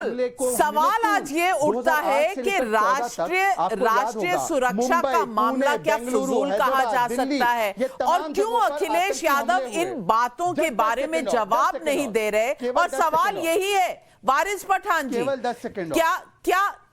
सवाल आज ये उठता है कि राष्ट्रीय सुरक्षा का मामला क्या फिजूल कहा जा सकता है, और क्यों अखिलेश यादव इन बातों के बारे में जवाब नहीं दे रहे। और सवाल यही है वारिस पठान जी,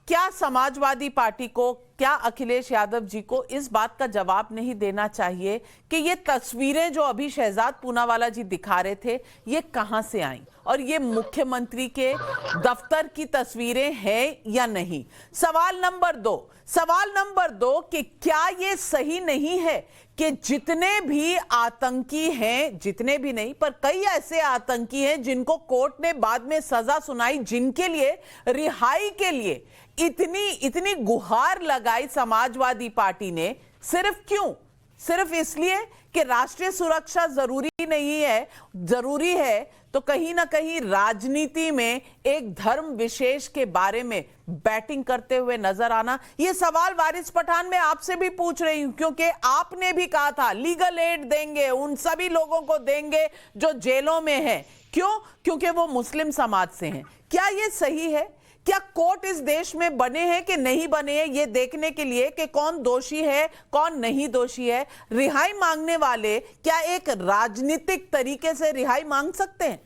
क्या समाजवादी पार्टी को, क्या अखिलेश यादव जी को इस बात का जवाब नहीं देना चाहिए कि ये तस्वीरें जो अभी शहजाद पूनावाला जी दिखा रहे थे ये कहां से आई, और ये मुख्यमंत्री के दफ्तर की तस्वीरें हैं या नहीं। सवाल नंबर दो कि क्या ये सही नहीं है कि जितने भी आतंकी हैं, जितने भी नहीं पर कई ऐसे आतंकी हैं जिनको कोर्ट ने बाद में सजा सुनाई, जिनके लिए रिहाई के लिए इतनी गुहार लगाई समाजवादी पार्टी ने, सिर्फ क्यों? सिर्फ इसलिए कि राष्ट्रीय सुरक्षा जरूरी नहीं है, जरूरी है तो कहीं ना कहीं राजनीति में एक धर्म विशेष के बारे में बैटिंग करते हुए नजर आना। यह सवाल वारिस पठान मैं आपसे भी पूछ रही हूं, क्योंकि आपने भी कहा था लीगल एड देंगे, उन सभी लोगों को देंगे जो जेलों में हैं। क्यों? क्योंकि वो मुस्लिम समाज से हैं। क्या यह सही है? क्या कोर्ट इस देश में बने हैं कि नहीं बने हैं ये देखने के लिए कि कौन दोषी है कौन नहीं दोषी है? रिहाई मांगने वाले क्या एक राजनीतिक तरीके से रिहाई मांग सकते हैं?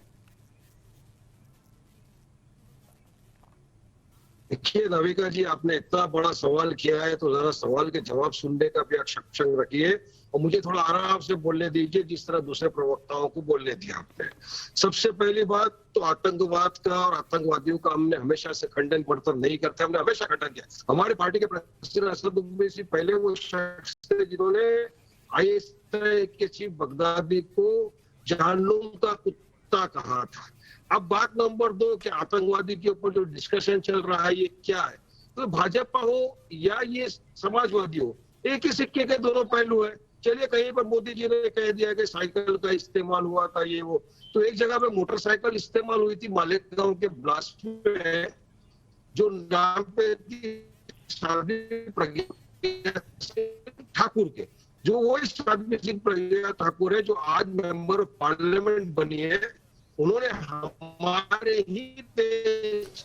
देखिए नविका जी, आपने इतना बड़ा सवाल किया है तो जरा सवाल के जवाब सुनने का भी आप सक्षम रखिए और मुझे थोड़ा आराम से बोलने दीजिए जिस तरह दूसरे प्रवक्ताओं को बोलने दिया आपने। सबसे पहली बात तो आतंकवाद का और आतंकवादियों का हमने हमेशा से खंडन पड़तर नहीं करते, हमने हमेशा खंडन किया। हमारी पार्टी के प्रेसिडेंट असद उवैसी पहले वो शख्स थे जिन्होंने आईएसआई के चीफ बगदादी को जानलूम का कुत्ता कहा था। अब बात नंबर 2 कि आतंकवादी के ऊपर जो डिस्कशन चल रहा है ये क्या है, तो भाजपा हो या ये समाजवादी हो, एक ही सिक्के के दोनों पहलू है। चलिए कहीं पर मोदी जी ने कह दिया कि साइकिल का इस्तेमाल हुआ था ये वो, तो एक जगह पे मोटरसाइकिल इस्तेमाल हुई थी मालेगांव के ब्लास्ट में, जो नाम पे शादी प्रज्ञा ठाकुर के, जो वो शादी सिंह प्रज्ञा ठाकुर है जो आज मेंबर ऑफ पार्लियामेंट बनी है। उन्होंने हमारे ही देश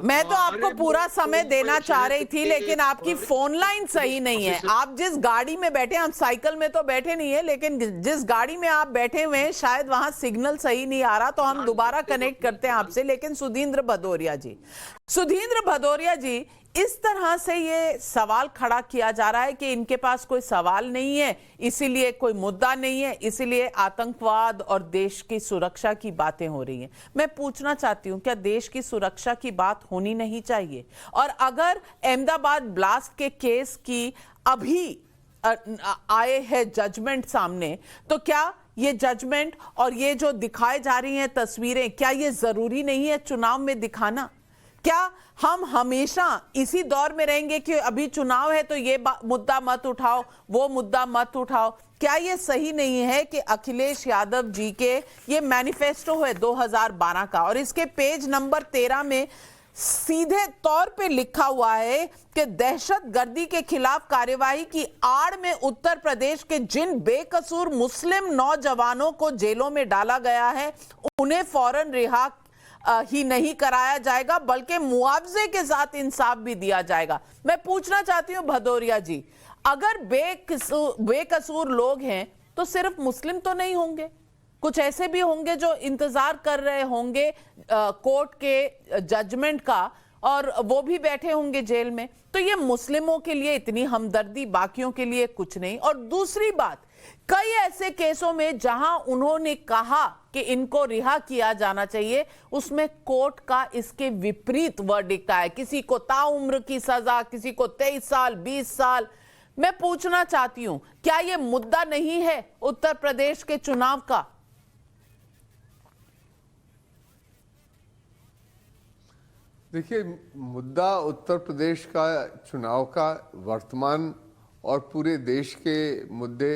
मैं तो आपको पूरा समय देना चाह रही थी, लेकिन आपकी फोन लाइन सही नहीं है। आप जिस गाड़ी में बैठे, हम साइकिल में तो बैठे नहीं है, लेकिन जिस गाड़ी में आप बैठे हुए हैं शायद वहां सिग्नल सही नहीं आ रहा, तो हम दोबारा कनेक्ट करते हैं आपसे। लेकिन सुधींद्र भदौरिया जी, इस तरह से ये सवाल खड़ा किया जा रहा है कि इनके पास कोई सवाल नहीं है, इसीलिए कोई मुद्दा नहीं है, इसीलिए आतंकवाद और देश की सुरक्षा की बातें हो रही हैं। मैं पूछना चाहती हूं, क्या देश की सुरक्षा की बात होनी नहीं चाहिए? और अगर अहमदाबाद ब्लास्ट के केस की अभी आए है जजमेंट सामने, तो क्या ये जजमेंट और ये जो दिखाए जा रही हैं तस्वीरें, क्या ये जरूरी नहीं है चुनाव में दिखाना? क्या हम हमेशा इसी दौर में रहेंगे कि अभी चुनाव है तो ये मुद्दा मत उठाओ, वो मुद्दा मत उठाओ? क्या ये सही नहीं है कि अखिलेश यादव जी के ये मैनिफेस्टो है 2012 का, और इसके पेज नंबर 13 में सीधे तौर पे लिखा हुआ है कि दहशतगर्दी के खिलाफ कार्यवाही की आड़ में उत्तर प्रदेश के जिन बेकसूर मुस्लिम नौजवानों को जेलों में डाला गया है उन्हें फौरन रिहा ही नहीं कराया जाएगा, बल्कि मुआवजे के साथ इंसाफ भी दिया जाएगा। मैं पूछना चाहती हूं भदौरिया जी, अगर बेकसूर लोग हैं तो सिर्फ मुस्लिम तो नहीं होंगे, कुछ ऐसे भी होंगे जो इंतजार कर रहे होंगे कोर्ट के जजमेंट का, और वो भी बैठे होंगे जेल में। तो ये मुस्लिमों के लिए इतनी हमदर्दी, बाकियों के लिए कुछ नहीं। और दूसरी बात, कई ऐसे केसों में जहां उन्होंने कहा कि इनको रिहा किया जाना चाहिए, उसमें कोर्ट का इसके विपरीत वर्डिक्ट आया। किसी को ताउम्र की सजा, किसी को 23 साल 20 साल। मैं पूछना चाहती हूं, क्या यह मुद्दा नहीं है उत्तर प्रदेश के चुनाव का? देखिए, मुद्दा उत्तर प्रदेश का चुनाव का वर्तमान और पूरे देश के मुद्दे,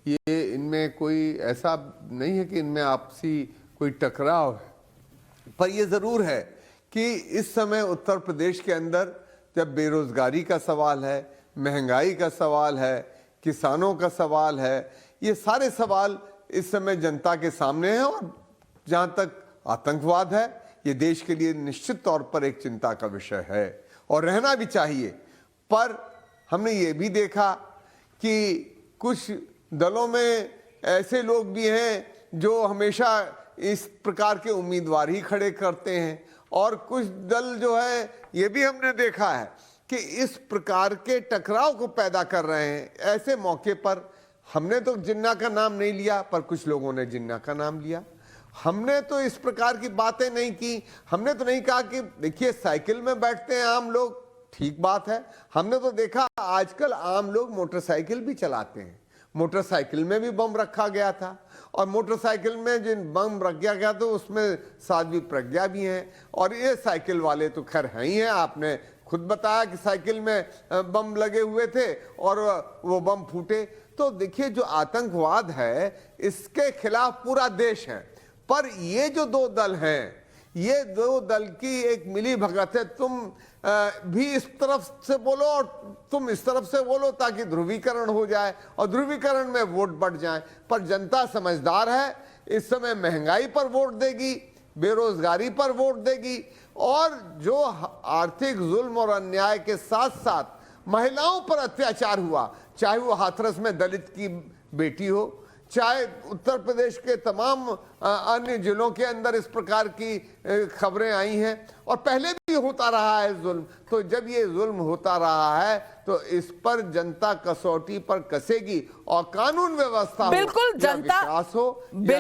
ये इनमें कोई ऐसा नहीं है कि इनमें आपसी कोई टकराव है। पर यह ज़रूर है कि इस समय उत्तर प्रदेश के अंदर जब बेरोजगारी का सवाल है, महंगाई का सवाल है, किसानों का सवाल है, ये सारे सवाल इस समय जनता के सामने हैं। और जहाँ तक आतंकवाद है, ये देश के लिए निश्चित तौर पर एक चिंता का विषय है और रहना भी चाहिए। पर हमने ये भी देखा कि कुछ दलों में ऐसे लोग भी हैं जो हमेशा इस प्रकार के उम्मीदवार ही खड़े करते हैं, और कुछ दल जो है ये भी हमने देखा है कि इस प्रकार के टकराव को पैदा कर रहे हैं। ऐसे मौके पर हमने तो जिन्ना का नाम नहीं लिया, पर कुछ लोगों ने जिन्ना का नाम लिया। हमने तो इस प्रकार की बातें नहीं की। हमने तो नहीं कहा कि देखिए साइकिल में बैठते हैं आम लोग, ठीक बात है। हमने तो देखा आजकल आम लोग मोटरसाइकिल भी चलाते हैं। मोटरसाइकिल में भी बम रखा गया था, और मोटरसाइकिल में जिन बम रख गया तो उसमें साध्वी प्रज्ञा भी हैं, और ये साइकिल वाले तो खैर हैं ही हैं। आपने खुद बताया कि साइकिल में बम लगे हुए थे और वो बम फूटे। तो देखिए जो आतंकवाद है इसके खिलाफ पूरा देश है, पर ये जो दो दल हैं, ये दो दल की एक मिली भगत है। तुम भी इस तरफ से बोलो और तुम इस तरफ से बोलो ताकि ध्रुवीकरण हो जाए और ध्रुवीकरण में वोट बढ़ जाए। पर जनता समझदार है, इस समय महंगाई पर वोट देगी, बेरोजगारी पर वोट देगी, और जो आर्थिक जुल्म और अन्याय के साथ साथ महिलाओं पर अत्याचार हुआ, चाहे वो हाथरस में दलित की बेटी हो, चाहे उत्तर प्रदेश के तमाम अन्य जिलों के अंदर इस प्रकार की खबरें आई हैं, और पहले भी होता रहा है जुल्म। तो जब ये जुल्म होता रहा है तो इस पर जनता कसौटी पर कसेगी, और कानून व्यवस्था बिल्कुल हो, या जनता विकास हो, या